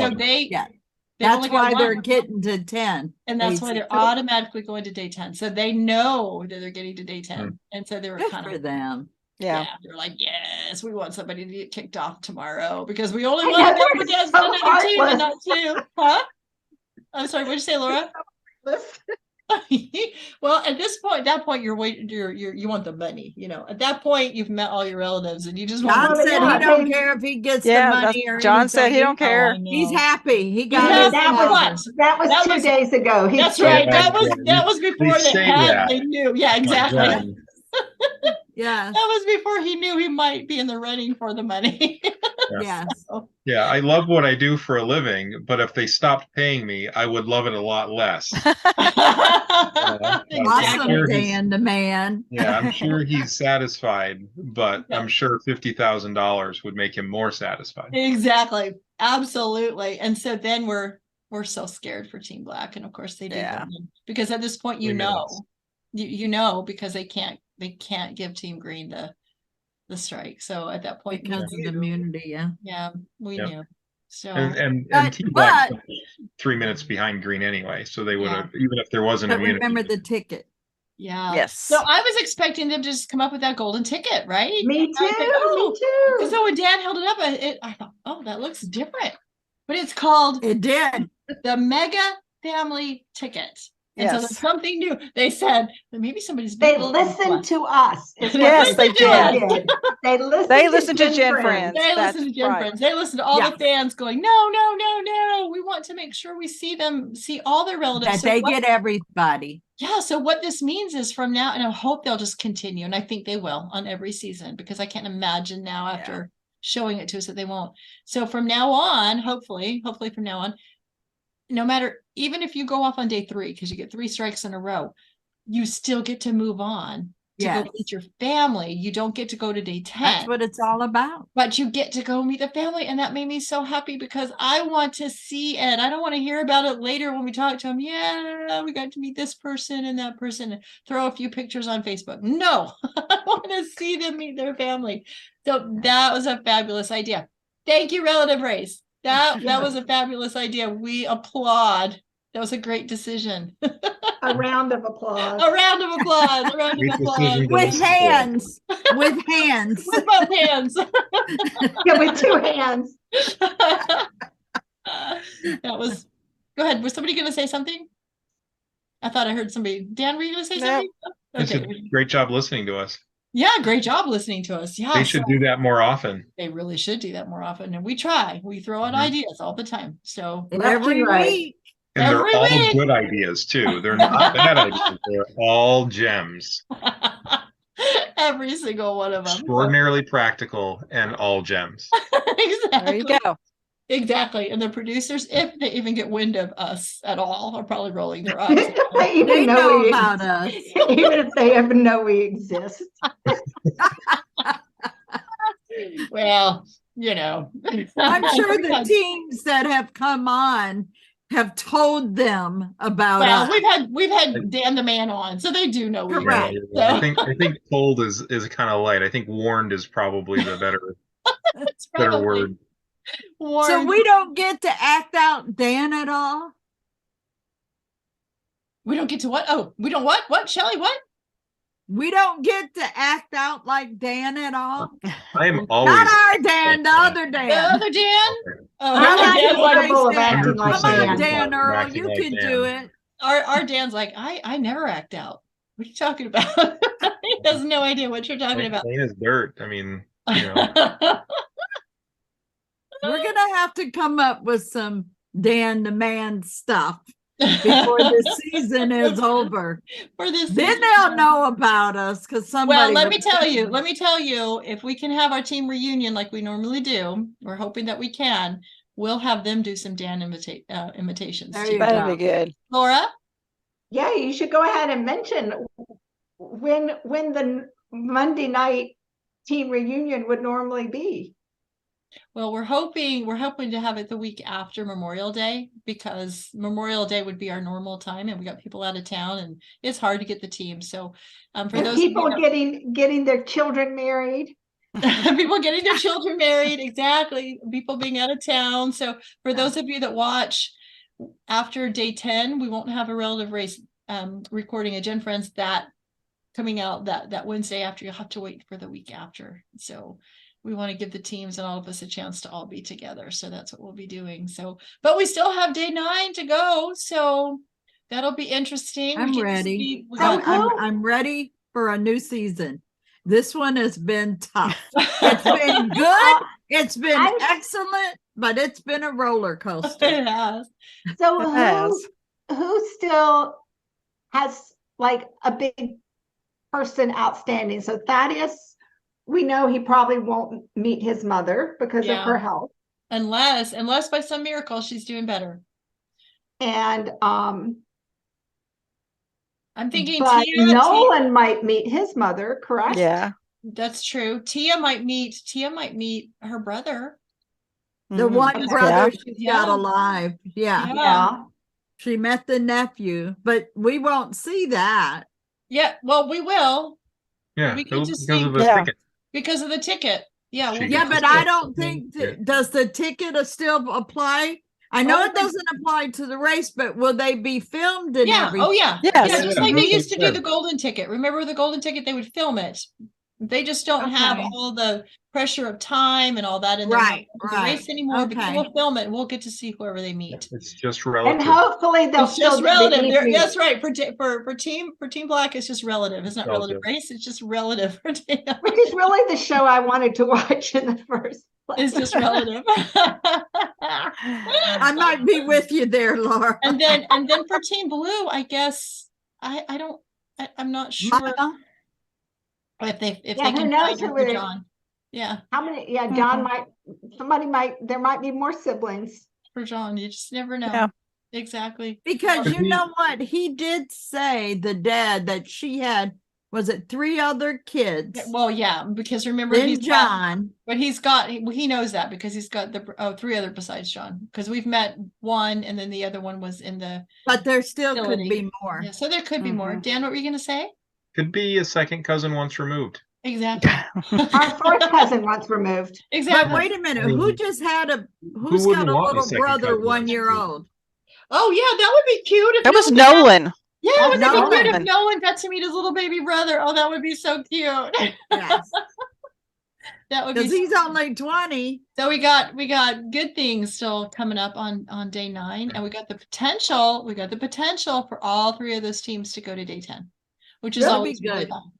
that's why they're getting to 10. And that's why they're automatically going to day 10. So they know that they're getting to day 10. And so they were good for them. Yeah. They're like, yes, we want somebody to get kicked off tomorrow because we only want to go against another team and not 2. Huh? I'm sorry, what did you say, Laura? Well, at that point, you're waiting. You want the money. At that point, you've met all your relatives, and you just want. John said yeah, he don't care if he gets the money or John said he anything. don't care. He's happy. He got Yeah, his that was that 2 was- days ago. He's That's still right. there. That was before they knew. Yeah, exactly. Yes. That was before he knew he might be in the running for the money. Yes. Yeah, I love what I do for a living, but if they stopped paying me, I would love it a lot less. Awesome, Sure Dan the man. Yeah, I'm sure he's satisfied, but I'm sure $50,000 would make him more satisfied. Exactly. Absolutely. And so then we're so scared for Team Black. And of course they do. Yeah. Because at this point, 3 minutes. you know, because they can't give Team Green the strike. So at that point, Because of the immunity, yeah, we Yep. knew. So And But- Team Black 3 minutes behind Green anyway, so they would have, even if there wasn't but immunity. remember the ticket. yeah. Yes. So I was expecting them to just come up with that golden ticket, right? Me I was like, too. Me too. Because so when Dan held it up, I thought, oh, that looks different. But it's called It did. the Mega Family Ticket. And so there's something new. They said that maybe somebody's They been listening to listened us. to us. is what Yes, they did. They listened to to GenFriends. They That's listen to GenFriends. right. They listen to all Yeah. the fans going, no. We want to make sure we see all their relatives. That they get everybody. Yeah. So what this means is from now, and I hope they'll just continue. And I think they will on every season, because I can't imagine now after showing it to us that they won't. So from now on, hopefully from now on, no matter, even if you go off on day 3, because you get 3 strikes in a row, you still get to move on to go meet your family. You don't get to go to day 10. That's what it's all about. But you get to go meet the family. And that made me so happy, because I want to see it. I don't want to hear about it later when we talk to them. Yeah, we got to meet this person and that person, and throw a few pictures on Facebook. No, I want to see them meet their family. So that was a fabulous idea. Thank you, Relative Race. That was a fabulous idea. We applaud. That was a great decision. A round of applause. A round of applause. A round Great of applause. decision. With hands. With hands. With both hands. Yeah, with 2 hands. That was. Go ahead. Was somebody going to say something? I thought I heard somebody. Dan, were you going to say No. something? It's Okay. a great job listening to us. Yeah, great job listening to us. Yeah, They should do that more often. They really should do that more often, and we try. We throw out ideas all the time. So Every week. And they're Every all week. good ideas too. They're not bad ideas. They're all gems. every single one of them. Extraordinarily practical and all gems. Exactly. There you go. Exactly. And the producers, if they even get wind of us at all, are probably rolling their eyes. Even They know know we about us. even if they even know we exist. Well, I'm sure the teams that have come on have told them about Well, us. we've had Dan the Man on, so they do know we Correct. exist. I So think told is kind of light. I think warned is probably the it's better probably word. warned. So we don't get to act out Dan at all? We don't get to what? Oh, we don't what? What, Shelley? What? We don't get to act out like Dan at all? I am always Not our Dan, the other The Dan. other Dan? Oh, I'm not Dan's like, capable of acting like Come on, Dan. Dan Earl, Acting you like can Dan. do it. our Dan's like, I never act out. What are you talking about? He has no idea what you're talking about. Plain as dirt. I mean, We're gonna have to come up with some Dan the Man stuff before this season is over. For this Then season. they'll know about us because somebody. Well, let will me tell you, if we can have our team reunion like we normally do, we're hoping that we can, we'll have them do some Dan imitations. There too. you That'd go. be good. Laura? Yeah, you should go ahead and mention when the Monday night team reunion would normally be. Well, we're hoping to have it the week after Memorial Day, because Memorial Day would be our normal time, and we got people out of town, and it's hard to get the team. So, for And those people of you getting their children married. people getting their children married, exactly. People being out of town. So, for those of you that watch after day 10, we won't have a Relative Race recording of GenFriends that coming out that Wednesday after. You'll have to wait for the week after. So we want to give the teams and all of us a chance to all be together. So that's what we'll be doing. So, but we still have day 9 to go. So That'll be interesting. I'm ready. I'm ready for a new season. This one has been tough. It's been good. It's been excellent, but it's been a roller coaster. It has. So who still has like a big person outstanding? So Thaddeus, we know he probably won't meet his mother because of her health. Unless by some miracle she's doing better. And I'm thinking Nolan might meet his mother, correct? Yeah. That's true. Tia might meet her brother. The one brother she's got alive. Yeah. She met the nephew, but we won't see that. Yeah, well, we will. Yeah, we can just because of the ticket. Because of the ticket. Yeah. But I don't think does the ticket still apply? I know it doesn't apply to the race, but will they be filmed and everything? Oh yeah. Yes. Yeah, just like they used to do the golden ticket. Remember the golden ticket? They would film it. They just don't have all the pressure of time and all that in the race anymore. Because we'll film it and we'll get to see whoever they meet. It's just relative. And hopefully they'll just relative. That's right. For Team Black, it's just relative. It's not relative race. It's just relative. Which is really the show I wanted to watch in the first place. It's just relative. I might be with you there, Laura. And then for Team Blue, I guess I'm not sure. If they can find her for John. Yeah. How many? Yeah, John there might be more siblings. For John, you just never know. Yeah. Exactly. Because you know what? He did say, the dad, that she had, was it 3 other kids? Well, yeah, because remember he's John. He knows that because he's got 3 other besides John. Because we've met one and then the other one was in the But there still facility. Could be more. Yeah, so there could be more. Dan, what were you gonna say? Could be a second cousin once removed. Exactly. Our fourth cousin once removed. Exactly. But wait a minute. Who's got a little brother 1 year old? Oh yeah, that would be cute. That was Nolan. Yeah, it would be cute if Nolan got to meet his little baby brother. Oh, that would be so cute. Yes. That would be. Because he's only 20. So we got good things still coming up on day 9, and we got the potential. We got the potential for all 3 of those teams to go to day 10, which is always good. Really fun.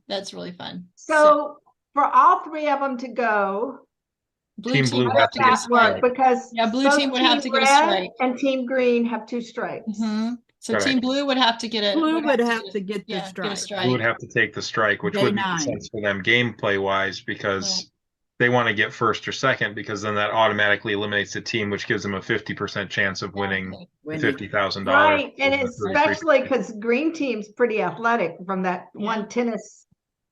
That's really fun. So for all 3 of them to go, Team Blue would have to get straight because Blue team would have to get a strike, and Team Green have 2 strikes. Mm-hmm. So Correct. Team Blue would have to get it. Blue would have to get the strike. Blue would have to take the strike, which would make sense for them gameplay wise because they want to get first or second, because then that automatically eliminates the team, which gives them a 50% chance of winning $50,000. Right, and especially because Green team's pretty athletic from that one tennis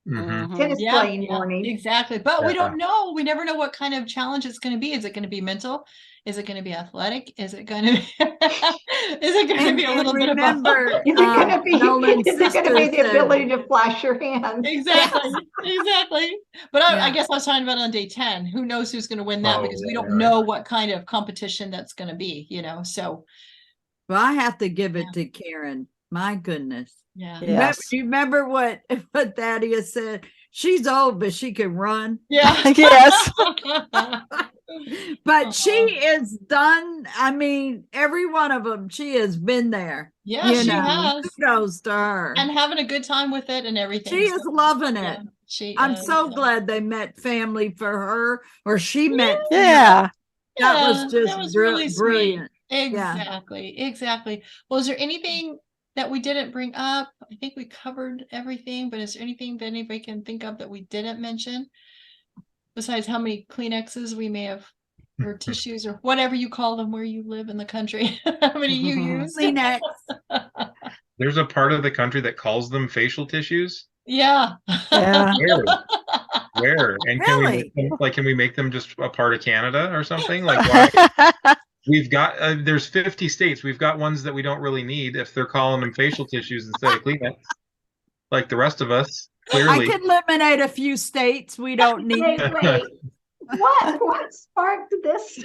playing morning. Exactly, but we don't know. We never know what kind of challenge it's going to be. Is it going to be mental? Is it going to be athletic? Is it going to be? Is it going to be a little bit of both? Is it going to be? Is it going to be the ability to flash your hands? Exactly, exactly. But I guess I was talking about on day 10. Who knows who's going to win that? Because we don't know what kind of competition that's going to be. So. Well, I have to give it to Karen. My goodness. Yeah. Yes. Do you remember what Thaddeus said? She's old, but she can run. Yeah. Yes. But she is done. I mean, every one of them, she has been there. Yeah, she has. Kudos to her. And having a good time with it and everything. She is loving it. I'm so glad they met family for her, or she met. Yeah. That was just really brilliant. Exactly. Well, is there anything that we didn't bring up? I think we covered everything, but is there anything that anybody can think of that we didn't mention? Besides how many Kleenexes we may have, or tissues, or whatever you call them where you live in the country. How many you use? Kleenex. There's a part of the country that calls them facial tissues. Yeah. Where? And really? Can we make them just a part of Canada or something? Like why? We've got there's 50 states. We've got ones that we don't really need if they're calling them facial tissues instead of Kleenex, like the rest of us. Clearly, I could eliminate a few states we don't need. Wait. What sparked this?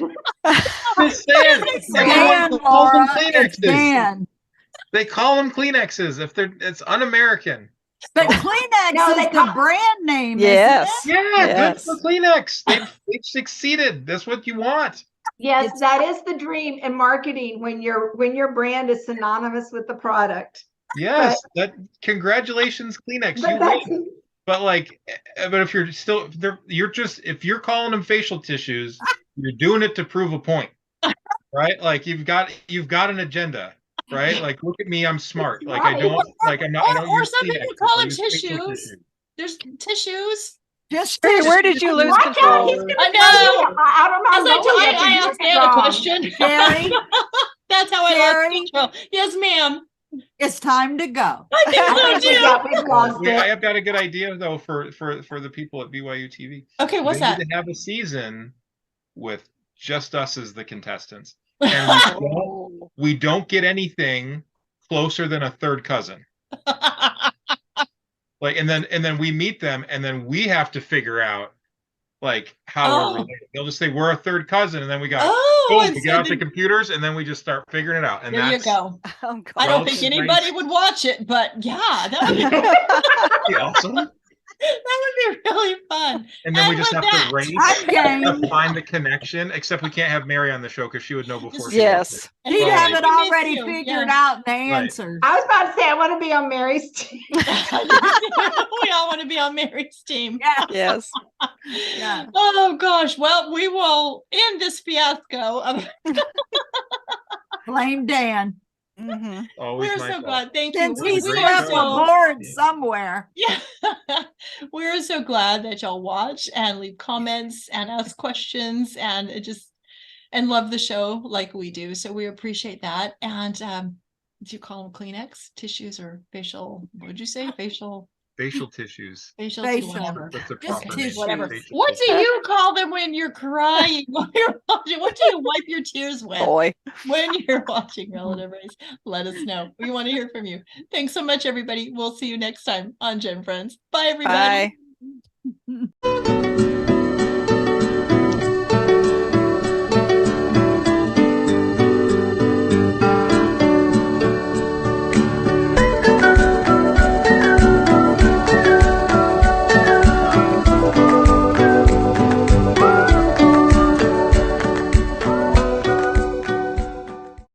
They call them Kleenexes if it's un-American. But Kleenex is the brand name. Yes. Good for Kleenex. They've succeeded. That's what you want. Yes, that is the dream in marketing when your brand is synonymous with the product. Yes, congratulations, Kleenex, you win. But if you're still there, if you're calling them facial tissues, you're doing it to prove a point, right? Like you've got an agenda, right? Like, look at me, I'm smart. Like I don't or use some Kleenex, people call I them use facial tissues. There's tissues. Just Cheri, where did you lose Watch out, control? he's gonna I throw know. you out of Mongolia for I doing asked it Ann a wrong. question. Cheri, That's how I Cheri? lost control. Yes, ma'am. it's time to go. I think I so think too. we've lost I it. have got a good idea though for the people at BYU TV. Okay, what's They that? need to have a season with just us as the contestants, and we don't get anything closer than a third cousin. Like, and then we meet them, and then we have to figure out like how we're related. They'll just say we're a third cousin, and then we got we get out the computers, and then we just start figuring it out. And there you go. Oh, God. I don't think anybody would watch it, but yeah, that would be awesome. That would be really fun. And then we just have to race game. to find the connection. Except we can't have Mary on the show because she would know before. Yes. She'd have it already figured out the answers. I was about to say I want to be on Mary's team. We all want to be on Mary's team. Yeah. Yes. Yeah. Oh gosh. Well, we will end this fiasco. Blame Dan. We're so glad. Thank you. Since he's We left a board somewhere. Yeah. We're so glad that y'all watch and leave comments and ask questions and love the show like we do. So we appreciate that. And do you call them Kleenex tissues or facial? What would you say? Facial tissues. Facial. Whatever. That's a Just proper tissues. Whatever. Facial What tissues. do you call them when you're crying? What do you wipe your tears with? Boy. When you're watching Relative Race? Let us know. We want to hear from you. Thanks so much, everybody. We'll see you next time on GenFriends. Bye, everybody. Bye.